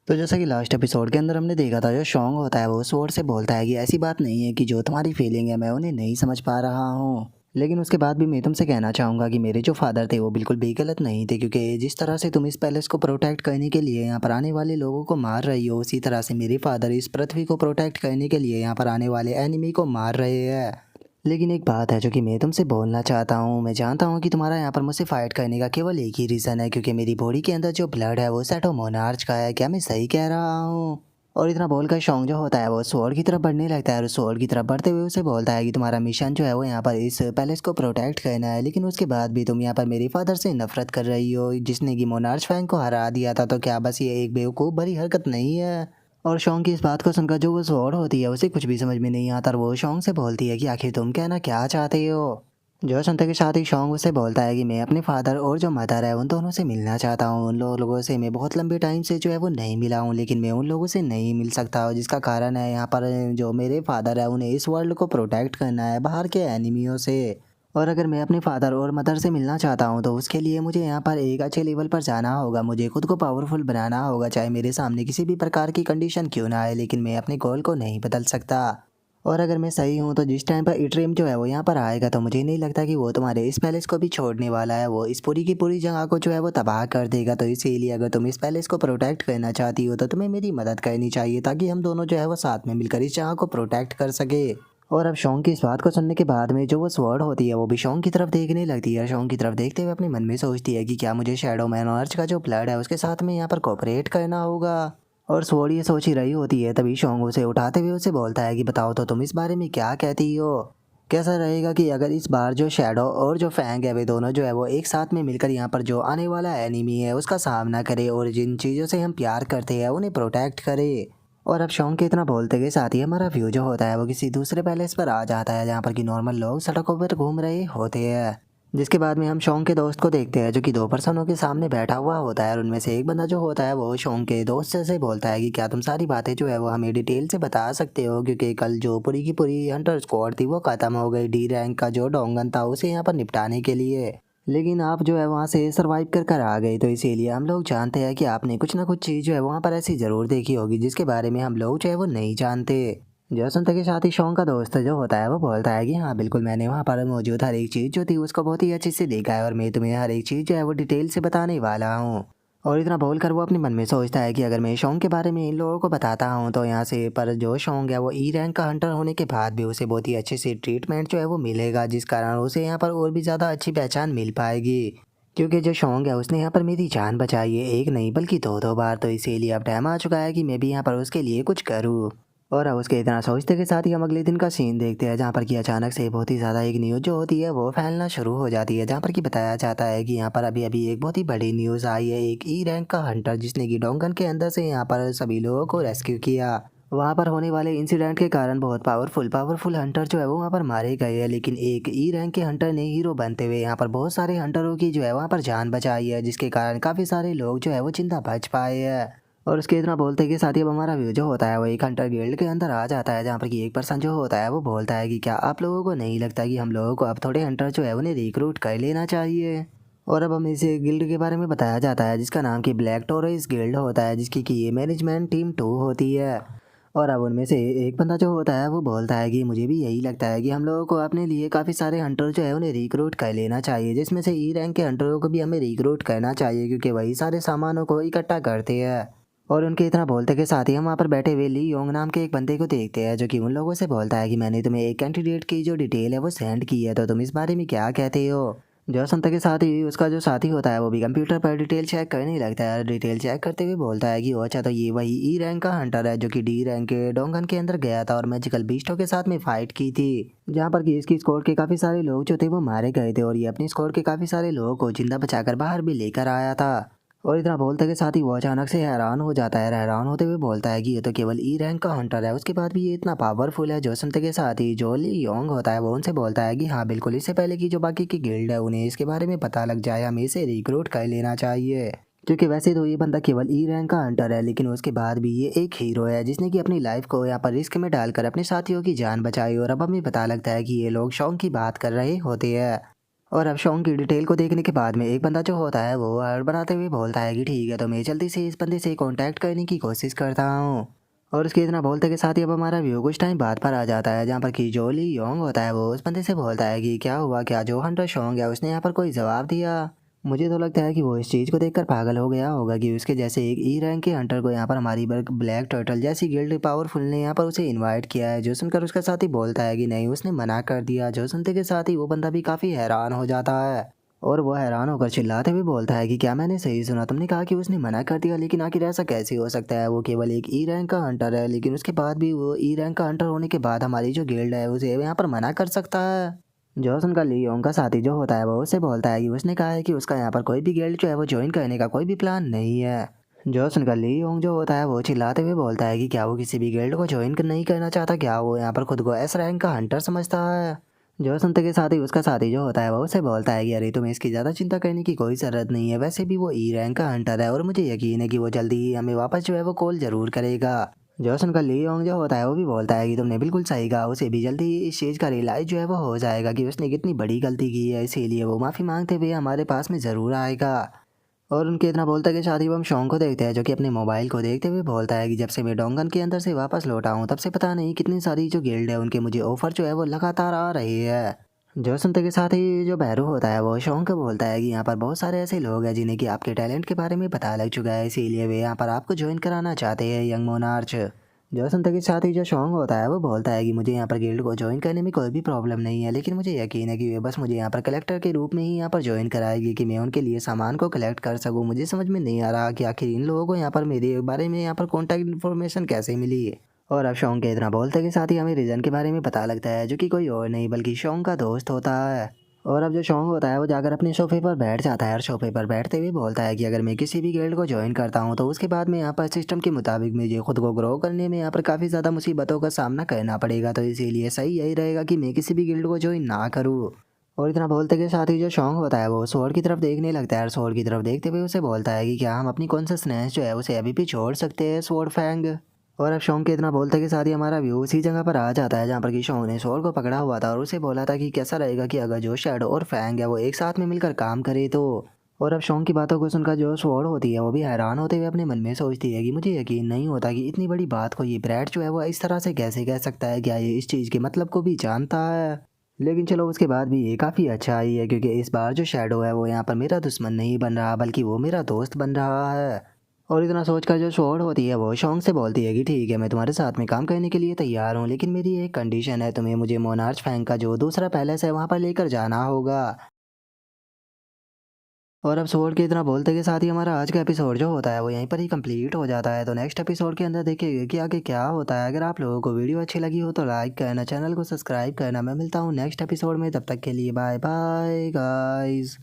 तो जैसा कि लास्ट एपिसोड के अंदर हमने देखा था, जो शॉन्ग होता है वो स्वॉर्ड से बोलता है कि ऐसी बात नहीं है कि जो तुम्हारी फीलिंग है मैं उन्हें नहीं समझ पा रहा हूँ। लेकिन उसके बाद भी मैं तुमसे कहना चाहूँगा कि मेरे जो फादर थे वो बिल्कुल भी गलत नहीं थे, क्योंकि जिस तरह से तुम इस पैलेस को प्रोटेक्ट करने के लिए यहाँ पर आने वाले लोगों को मार रही हो, उसी तरह से मेरे फादर इस पृथ्वी को प्रोटेक्ट करने के लिए यहाँ पर आने वाले एनिमी को मार रहे हैं। लेकिन एक बात है जो कि मैं तुमसे बोलना चाहता हूँ। मैं जानता हूँ कि तुम्हारा यहाँ पर मुझसे फाइट करने का केवल एक ही रीज़न है, क्योंकि मेरी बॉडी के अंदर जो ब्लड है वो सेटो मोनार्च का है। क्या मैं सही कह रहा हूँ? और इतना बोलकर शॉन्ग जो होता है वो स्वॉर्ड की तरफ बढ़ने लगता है, और स्वॉर्ड की तरफ बढ़ते हुए उसे बोलता है कि तुम्हारा मिशन जो है वो यहाँ पर इस पैलेस को प्रोटेक्ट करना है। लेकिन उसके बाद भी तुम यहाँ पर मेरे फादर से नफरत कर रही हो, जिसने कि मोनार्च फैंग को हरा दिया था। तो क्या बस ये एक बेवकूफ़ भरी हरकत नहीं है? और शॉन्ग की इस बात को सुनकर जो वो स्वॉर्ड होती है उसे कुछ भी समझ में नहीं आता, और वो शॉन्ग से बोलती है कि आखिर तुम कहना क्या चाहते हो। जो सुनते के साथ ही शॉन्ग उससे बोलता है कि मैं अपने फादर और जो मदर है उन दोनों से मिलना चाहता हूँ। उन लोगों से मैं बहुत लंबे टाइम से जो है वो नहीं मिला हूँ, लेकिन मैं उन लोगों से नहीं मिल सकता हूँ, जिसका कारण है यहाँ पर जो मेरे फादर है उन्हें इस वर्ल्ड को प्रोटेक्ट करना है बाहर के एनिमियों से। और अगर मैं अपने फादर और मदर से मिलना चाहता हूँ तो उसके लिए मुझे यहाँ पर एक अच्छे लेवल पर जाना होगा। मुझे खुद को पावरफुल बनाना होगा, चाहे मेरे सामने किसी भी प्रकार की कंडीशन क्यों ना आए, लेकिन मैं अपने गोल को नहीं बदल सकता। और अगर मैं सही हूँ तो जिस टाइम पर इट्रेम जो है वो यहाँ पर आएगा तो मुझे नहीं लगता कि वो तुम्हारे इस पैलेस को भी छोड़ने वाला है। वो इस पूरी की पूरी जगह को जो है वो तबाह कर देगा। तो इसीलिए अगर तुम इस पैलेस को प्रोटेक्ट करना चाहती हो तो तुम्हें मेरी मदद करनी चाहिए, ताकि हम दोनों जो है वो साथ में मिलकर इस जगह को प्रोटेक्ट कर सके। और अब शॉन्ग की इस बात को सुनने के बाद में जो वो स्वॉर्ड होती है वो भी शॉन्ग की तरफ देखने लगती है। शॉन्ग की तरफ देखते हुए अपने मन में सोचती है कि क्या मुझे शैडो मैन आर्च का जो ब्लड है उसके साथ में यहाँ पर कोऑपरेट करना होगा। और स्वॉर्ड ये सोच ही रही होती है, तभी शॉन्ग उसे उठाते हुए उसे बोलता है कि बताओ तो तुम इस बारे में क्या कहती हो? कैसा रहेगा कि अगर इस बार जो शैडो और जो फैंग है वे दोनों जो है वो एक साथ में मिलकर यहाँ पर जो आने वाला एनिमी है उसका सामना करे, और जिन चीज़ों से हम प्यार करते हैं उन्हें प्रोटेक्ट करे। और अब शॉन्ग के इतना बोलते के साथ ही हमारा व्यू जो होता है वो किसी दूसरे पैलेस पर आ जाता है, जहाँ पर कि नॉर्मल लोग सड़कों पर घूम रहे होते हैं। जिसके बाद में हम शॉन्ग के दोस्त को देखते हैं जो कि दो पर्सनों के सामने बैठा हुआ होता है, और उनमें से एक बंदा जो होता है वो शॉन्ग के दोस्त से बोलता है कि क्या तुम सारी बातें जो है वो हमें डिटेल से बता सकते हो, क्योंकि कल जो पूरी की पूरी हंटर स्क्वाड थी वो खत्म हो गई डी रैंक का जो डोंगन था उसे यहाँ पर निपटाने के लिए। लेकिन आप जो है वहाँ से सरवाइव कर आ गए, तो इसीलिए हम लोग जानते हैं कि आपने कुछ ना कुछ चीज़ जो है वहाँ पर ऐसी ज़रूर देखी होगी जिसके बारे में हम लोग जो है वो नहीं जानते। जो सुनते के साथ ही शॉन्ग का दोस्त जो होता है वो बोलता है कि हाँ बिल्कुल, मैंने वहाँ पर मौजूद हर एक चीज़ जो थी उसको बहुत ही अच्छे से देखा है, और मैं तुम्हें हर एक चीज़ जो है वो डिटेल से बताने वाला हूँ। और इतना बोलकर वो अपने मन में सोचता है कि अगर मैं शॉन्ग के बारे में इन लोगों को बताता हूँ तो यहाँ से पर जो शॉन्ग है वो ई रैंक का हंटर होने के बाद भी उसे बहुत ही अच्छे से ट्रीटमेंट जो है वो मिलेगा, जिस कारण उसे यहाँ पर और भी ज़्यादा अच्छी पहचान मिल पाएगी। क्योंकि जो शॉन्ग है उसने यहाँ पर मेरी जान बचाई है, एक नहीं बल्कि दो दो बार। तो इसीलिए अब टाइम आ चुका है कि मैं भी यहाँ पर उसके लिए कुछ करूँ। और अब उसके इतना सोचते के साथ ही हम अगले दिन का सीन देखते हैं, जहाँ पर कि अचानक से बहुत ही ज़्यादा एक न्यूज़ जो होती है वो फैलना शुरू हो जाती है, जहाँ पर कि बताया जाता है कि यहाँ पर अभी अभी एक बहुत ही बड़ी न्यूज़ आई है। एक ई रैंक का हंटर जिसने कि डोंगन के अंदर से यहाँ पर सभी लोगों को रेस्क्यू किया। वहाँ पर होने वाले इंसिडेंट के कारण बहुत पावरफुल हंटर जो है वो वहाँ पर मारे गए हैं, लेकिन एक ई रैंक के हंटर ने हीरो बनते हुए यहाँ पर बहुत सारे हंटरों की जो है वहाँ पर जान बचाई है, जिसके कारण काफ़ी सारे लोग जो है वो जिंदा बच पाए हैं। और उसके इतना बोलते के साथ ही अब हमारा व्यू जो होता है वो एक हंटर गिल्ड के अंदर आ जाता है, जहाँ पर कि एक पर्सन जो होता है वो बोलता है कि क्या आप लोगों को नहीं लगता कि हम लोगों को अब थोड़े हंटर जो है उन्हें रिक्रूट कर लेना चाहिए? और अब हमें इसे गिल्ड के बारे में बताया जाता है जिसका नाम कि ब्लैक टोरस गिल्ड होता है, जिसकी कि ये मैनेजमेंट टीम 2 होती है। और अब उनमें से एक बंदा जो होता है वो बोलता है कि मुझे भी यही लगता है कि हम लोगों को अपने लिए काफ़ी सारे हंटर जो है उन्हें रिक्रूट कर लेना चाहिए, जिसमें से ई रैंक के हंटरों को भी हमें रिक्रूट करना चाहिए, क्योंकि वही सारे सामानों को इकट्ठा करते हैं। और उनके इतना बोलते के साथ ही हम वहाँ पर बैठे हुए ली योंग नाम के एक बंदे को देखते हैं, जो कि उन लोगों से बोलता है कि मैंने तुम्हें एक कैंडिडेट की जो डिटेल है वो सेंड की है, तो तुम इस बारे में क्या कहते हो? जो सुनते के साथ ही उसका जो साथी होता है वो भी कंप्यूटर पर डिटेल चेक करने लगता है। डिटेल चेक करते हुए बोलता है कि ओ अच्छा, तो ये वही ई रैंक का हंटर है जो कि डी रैंक के डोंगन के अंदर गया था और मैजिकल बीस्टों के साथ में फाइट की थी, जहाँ पर कि इसकी स्क्वाड के काफ़ी सारे लोग जो थे वो मारे गए थे, और ये अपनी स्क्वाड के काफ़ी सारे लोगों को जिंदा बचाकर बाहर भी लेकर आया था। और इतना बोलते के साथ ही वो अचानक से हैरान हो जाता है। हैरान होते हुए बोलता है कि ये तो केवल ई रैंक का हंटर है, उसके बाद भी ये इतना पावरफुल है। जो सुनते के साथ ही जो ली योंग होता है वो उनसे बोलता है कि हाँ बिल्कुल, इससे पहले कि जो बाकी की गिल्ड है उन्हें इसके बारे में पता लग जाए, हमें इसे रिक्रूट कर लेना चाहिए। क्योंकि वैसे तो ये बंदा केवल ई रैंक का हंटर है, लेकिन उसके बाद भी ये एक हीरो है जिसने कि अपनी लाइफ को यहाँ पर रिस्क में डालकर अपने साथियों की जान बचाई। और अब हमें पता लगता है कि ये लोग शौक की बात कर रहे होते हैं। और अब शॉन्ग की डिटेल को देखने के बाद में एक बंदा जो होता है वो बनाते हुए बोलता है कि ठीक है, तो मैं जल्दी से इस बंदे से कांटेक्ट करने की कोशिश करता हूँ। और उसके इतना बोलते के साथ ही अब हमारा व्यू कुछ टाइम बाद पर आ जाता है, जहाँ पर कि जो ली योंग होता है वो उस बंदे से बोलता है कि क्या हुआ, क्या जो हंटर शॉन्ग है उसने यहाँ पर कोई जवाब दिया। मुझे तो लगता है कि वो इस चीज़ को देखकर पागल हो गया होगा कि उसके जैसे एक ई रैंक के हंटर को यहाँ पर हमारी ब्लैक टर्टल जैसी गिल्ड पावरफुल ने यहाँ पर उसे इनवाइट किया है। जो सुनकर उसका साथी बोलता है कि नहीं, उसने मना कर दिया। जो सुनते के साथ ही वो बंदा भी काफ़ी हैरान हो जाता है और वो हैरान होकर चिल्लाते हुए बोलता है कि क्या मैंने सही सुना, तुमने कहा कि उसने मना कर दिया, लेकिन आखिर ऐसा कैसे हो सकता है? वो केवल एक ई रैंक का हंटर है, लेकिन उसके बाद भी वो ई रैंक का हंटर होने के बाद हमारी जो गिल्ड है उसे यहाँ पर मना कर सकता है। जॉस का लियोंग का साथी जो होता है वो उससे बोलता है कि उसने कहा है कि उसका यहाँ पर कोई भी गिल्ड जो है वो ज्वाइन करने का कोई भी प्लान नहीं है। जॉस का लियोंग जो होता है वो चिल्लाते हुए बोलता है कि क्या वो किसी भी गिल्ड को ज्वाइन नहीं करना चाहता, क्या वो यहाँ पर खुद को एस रैंक का हंटर समझता है। जो सुनते के साथ ही उसका साथी जो होता है वो उसे बोलता है कि अरे तुम्हें इसकी ज़्यादा चिंता करने की कोई ज़रूरत नहीं है, वैसे भी वो ई रैंक का हंटर है और मुझे यकीन है कि वो जल्दी ही हमें वापस जो है वो कॉल ज़रूर करेगा। जो सुनकर लियोंग जो होता है वो भी बोलता है कि तुमने बिल्कुल सही कहा, उसे भी जल्दी ही इस चीज़ का रियलाइज जो है वो हो जाएगा कि उसने कितनी बड़ी गलती की है, इसीलिए वो माफ़ी मांगते हुए हमारे पास में ज़रूर आएगा। और उनके इतना बोलता कि शादी हम शॉन्ग को देखते हैं जो कि अपने मोबाइल को देखते हुए बोलता है कि जब से मैं डोंगन के अंदर से वापस लौटा हूँ तब से पता नहीं कितनी सारी जो गिल्ड है उनके मुझे ऑफर जो है वो लगातार आ रही है। जो सुनते के साथ ही जो भैरू होता है वो शॉन्ग को बोलता है कि यहाँ पर बहुत सारे ऐसे लोग हैं जिन्हें कि आपके टैलेंट के बारे में पता लग चुका है, इसीलिए वे यहाँ पर आपको ज्वाइन कराना चाहते हैं यंग मोनार्च। जो सुनते के साथ ही जो शॉन्ग होता है वो बोलता है कि मुझे यहाँ पर गिल्ड को ज्वाइन करने में कोई भी प्रॉब्लम नहीं है, लेकिन मुझे यकीन है कि वे बस मुझे यहाँ पर कलेक्टर के रूप में ही यहाँ पर ज्वाइन कराएगी कि मैं उनके लिए सामान को कलेक्ट कर सकूँ। मुझे समझ में नहीं आ रहा कि आखिर इन लोगों को यहाँ पर मेरे बारे में यहाँ पर कॉन्टैक्ट इन्फॉर्मेशन कैसे मिली है। और अब शॉन्ग के इतना बोलते के साथ ही हमें रीजन के बारे में पता लगता है जो कि कोई और नहीं बल्कि शॉन्ग का दोस्त होता है। और अब जो शॉन्ग होता है वो जाकर अपने सोफे पर बैठ जाता है और सोफे पर बैठते हुए बोलता है कि अगर मैं किसी भी गिल्ड को ज्वाइन करता हूँ तो उसके बाद में यहाँ पर सिस्टम के मुताबिक मुझे खुद को ग्रो करने में यहाँ पर काफ़ी ज़्यादा मुसीबतों का सामना करना पड़ेगा, तो इसीलिए सही यही रहेगा कि मैं किसी भी गिल्ड को ज्वाइन ना करूँ। और इतना बोलते के साथ ही जो शॉन्ग होता है वो स्वॉर्ड की तरफ देखने लगता है और स्वॉर्ड की तरफ देखते हुए उसे बोलता है कि क्या हम अपनी कॉन्सियसनेस जो है उसे अभी भी छोड़ सकते हैं स्वॉर्ड फैंग। और अब शॉन्ग के इतना बोलते के साथ ही हमारा व्यू उसी जगह पर आ जाता है जहाँ पर कि शॉन्ग ने स्वॉर्ड को पकड़ा हुआ था और उसे बोला था कि कैसा रहेगा कि अगर जो शैडो और फैंग है वो एक साथ में मिलकर काम करे तो। और अब शॉन्ग की बातों को सुनकर जो स्वॉर्ड होती है वो भी हैरान होते हुए अपने मन में सोचती है कि मुझे यकीन नहीं होता कि इतनी बड़ी बात को ये ब्रैड जो है वो इस तरह से कैसे कह सकता है, क्या ये इस चीज़ के मतलब को भी जानता है। लेकिन चलो उसके बाद भी ये काफ़ी अच्छा ही है क्योंकि इस बार जो शैडो है वो यहाँ पर मेरा दुश्मन नहीं बन रहा बल्कि वो मेरा दोस्त बन रहा है। और इतना सोचकर जो स्वॉर्ड होती है वो शॉन्ग से बोलती है कि ठीक है, मैं तुम्हारे साथ में काम करने के लिए तैयार हूँ, लेकिन मेरी एक कंडीशन है, तुम्हें मुझे मोनार्च फैंग का जो दूसरा पैलेस है वहाँ पर लेकर जाना होगा। और अब स्वॉर्ड के इतना बोलते के साथ ही हमारा आज का एपिसोड जो होता है वो यहीं पर ही कंप्लीट हो जाता है। तो नेक्स्ट एपिसोड के अंदर देखिए कि आगे क्या होता है। अगर आप लोगों को वीडियो अच्छी लगी हो तो लाइक करना, चैनल को सब्सक्राइब करना। मैं मिलता हूँ नेक्स्ट एपिसोड में, तब तक के लिए बाय बाय गाइस।